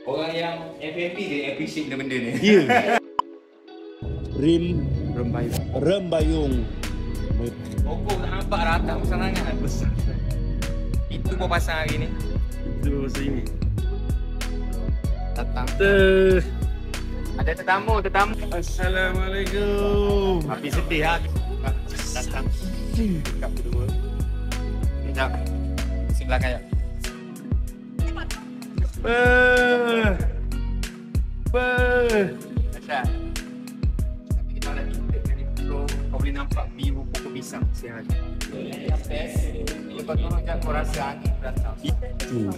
Orang yang FFP dia appreciate benda ni. Ya. Rembayung. Rembayung. Pokok tak nampak ratang sangat besar. Itu pun pasang hari ni. Itu masa ini. Datang. Ada tetamu. Assalamualaikum. Tapi sedih lah. Datang. Dekat berdua. Sekejap. Sebelah kayak. Asyad. Tapi kita nak kita ni kau boleh nampak biru pokok pisang siang hari. Yang best, lepas tu macam kau rasa angin datang. 1,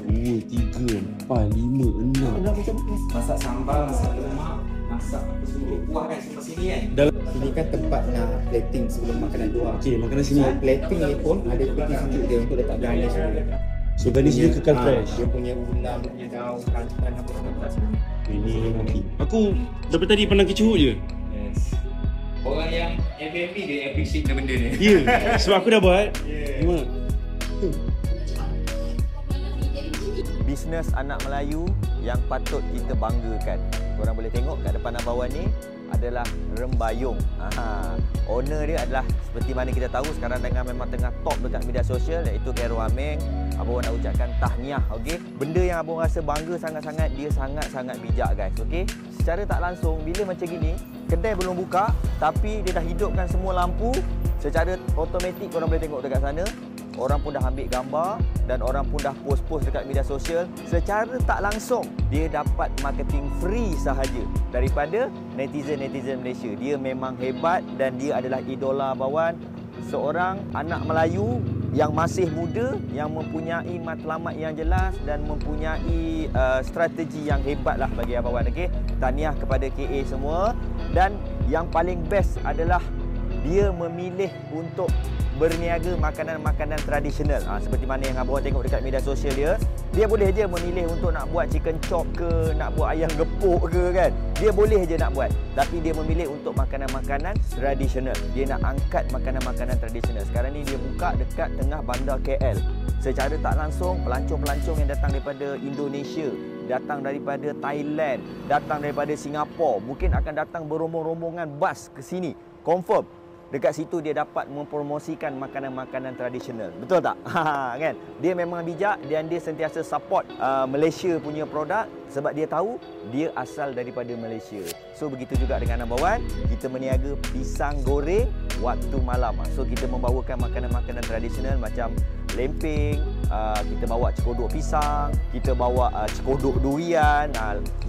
2, 3, 4, 5, 6. Masak sambal, masak lemak, masak apa semua. Kuah kan semua sini kan? Dalam Ini kan tempat nak plating sebelum makanan luar. okey, makanan sini. So plating ni pun ada peti sejuk dia untuk letak garnish semua. So garnish dia kekal fresh. Dia punya ulam, dia punya daun, rantan apa semua. Ini nanti. Aku daripada tadi pandang kecuhuk je. Yes. Orang yang FFP dia appreciate benda ni. Ya, sebab aku dah buat. Cuma Bisnes anak Melayu yang patut kita banggakan. Korang boleh tengok kat depan bawah ni adalah Rembayung. Owner dia adalah seperti mana kita tahu sekarang memang tengah top dekat media sosial, iaitu Khairul Aming. Abang nak ucapkan tahniah, okey. Benda yang abang rasa bangga sangat-sangat, dia sangat-sangat bijak guys, okey. Secara tak langsung bila macam gini, kedai belum buka tapi dia dah hidupkan semua lampu, secara automatik korang boleh tengok dekat sana. Orang pun dah ambil gambar dan orang pun dah post-post dekat media sosial. Secara tak langsung, dia dapat marketing free sahaja daripada netizen-netizen Malaysia. Dia memang hebat dan dia adalah idola bawan. Seorang anak Melayu yang masih muda, yang mempunyai matlamat yang jelas dan mempunyai strategi yang hebatlah bagi abawan. Okay? Tahniah kepada KA semua. Dan yang paling best adalah dia memilih untuk berniaga makanan-makanan tradisional. Seperti mana yang abang tengok dekat media sosial dia. Dia boleh je memilih untuk nak buat chicken chop ke, nak buat ayam gepuk ke kan. Dia boleh je nak buat. Tapi dia memilih untuk makanan-makanan tradisional. Dia nak angkat makanan-makanan tradisional. Sekarang ni dia buka dekat tengah bandar KL. Secara tak langsung, pelancong-pelancong yang datang daripada Indonesia, datang daripada Thailand, datang daripada Singapura, mungkin akan datang berombong-rombongan bas ke sini. Confirm. Dekat situ dia dapat mempromosikan makanan-makanan tradisional. Betul tak? Kan? Dia memang bijak dan dia sentiasa support Malaysia punya produk sebab dia tahu dia asal daripada Malaysia. So begitu juga dengan number one, kita meniaga pisang goreng waktu malam. So kita membawakan makanan-makanan tradisional macam lemping, kita bawa cekodok pisang, kita bawa cekodok durian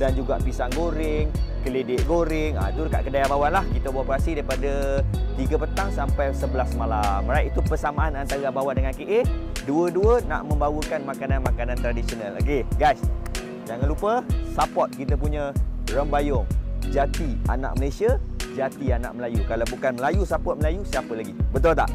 dan juga pisang goreng, keledek goreng. Itu dekat kedai bawah lah. Kita beroperasi daripada 3 petang sampai 11 malam. Right? Itu persamaan antara bawah dengan KA. Dua-dua nak membawakan makanan-makanan tradisional. Okay, guys. Jangan lupa support kita punya Rembayung. Jati anak Malaysia, jati anak Melayu. Kalau bukan Melayu support Melayu, siapa lagi? Betul tak?